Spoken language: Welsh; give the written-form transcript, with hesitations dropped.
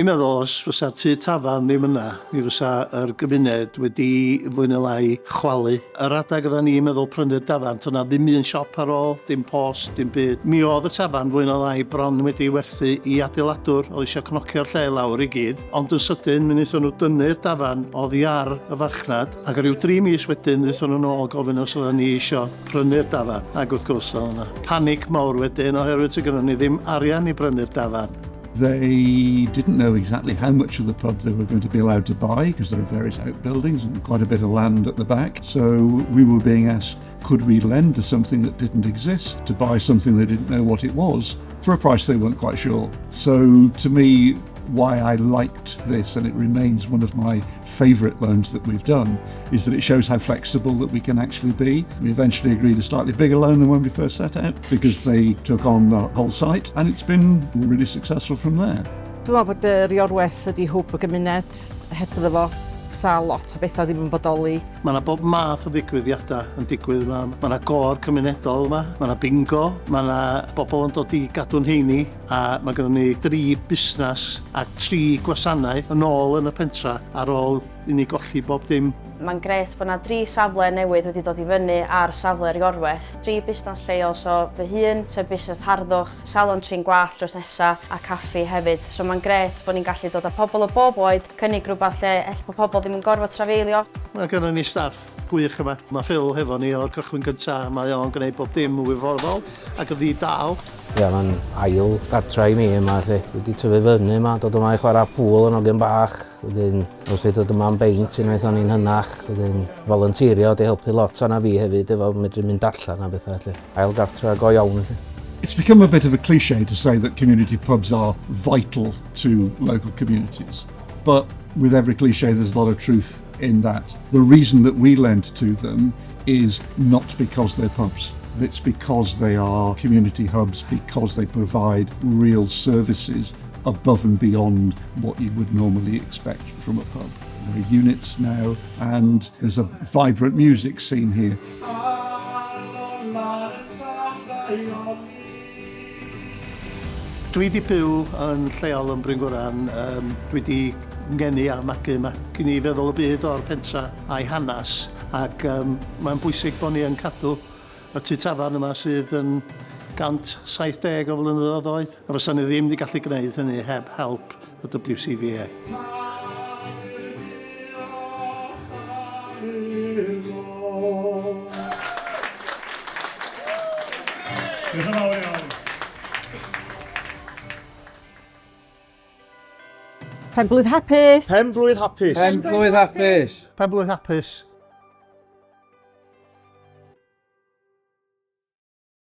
Dwi'n meddwl os fysa'r tŷ tafarn ddim yna, mi fysa yr gymuned wedi fwy neu lai chwalu. Yr adag oedden ni'n meddwl prynu'r tafarn, o'na ddim un siop ar ôl, dim post, dim byd. Mi oedd y tafarn fwy neu lai bron wedi werthu i adeiladwr, oedd eisiau cnocio'r lle lawr i gyd. Ond yn sydyn, mi wnaethon nhw dynnu'r tafarn oddi ar y farchnad, ac ar ryw 3 mis wedyn, wnaethon nhw nôl gofyn os oedden ni eisiau prynu'r tafarn. Ac wrth gwrs, oedd yna panic mawr wedyn, oherwydd ti gynnon ni ddim arian i brynu'r tafarn. They didn't know exactly how much of the pub they were going to be allowed to buy because there are various outbuildings and quite a bit of land at the back. So we were being asked, could we lend to something that didn't exist, to buy something they didn't know what it was, for a price they weren't quite sure. So to me, why I liked this, and it remains one of my favourite loans that we've done, is that it shows how flexible that we can actually be. We eventually agreed a slightly bigger loan than when we first set out because they took on the whole site, and it's been really successful from there. Dwi'n meddwl bod yr Iorwerth ydi hwb y gymuned, heb iddo fo sa lot o bethau ddim yn bodoli. Mae yna bob math o ddigwyddiadau yn digwydd yma. Mae yna gor cymunedol yma, mae yna bingo, mae yna bobl yn dod i gadw'n heini, a mae gennym ni 3 busnes a 3 gwasanaeth yn ôl yn y pentra ar ôl i ni golli bob dim. Mae'n gret bod yna 3 safle newydd wedi dod i fyny ar safle'r Iorwerth. 3 busnes lleol, so fy hun, sef busnes harddwch, salon trin gwallt dros nesa a caffi hefyd. So mae'n gret bod ni'n gallu dod â pobl o bob oed, cynnig rhywbeth lle ell bod pobl ddim yn gorfod trafeilio. Mae gennym ni staff gwych yma. Mae Phil hefo ni o'r cychwyn gyntaf. Mae o'n gwneud bob dim yn wyfforddol ac ydi dal. Ie, mae'n ail gartra i mi yma, lle. Wedi tyfu fyny yma, dod yma i chwarae pŵl yn ogyn bach. Wedyn, os wedi dod yma yn beint, unwaith o'n i'n hynach. Wedyn, volunteerio wedi helpu lot o'na fi hefyd, efo medru mynd allan a bethau, lle. Ail gartra go iawn, lle. It's become a bit of a cliche to say that community pubs are vital to local communities. But with every cliche, there's a lot of truth in that. The reason that we lend to them is not because they're pubs. It's because they are community hubs, because they provide real services above and beyond what you would normally expect from a pub. There are units now, and there's a vibrant music scene here. Dwi di byw yn lleol yn Bryngwran. Dwi di ngeni a magu yma. Cyn i feddwl y byd o'r pentra a'i hanas, ac mae'n bwysig bod ni yn cadw y tŷ tafarn yma sydd yn 170 o flynyddoedd oed. A fysa ni ddim wedi gallu gwneud hynny heb help y WCVA. Pen blwydd hapus! Pen blwydd hapus! Pen blwydd hapus!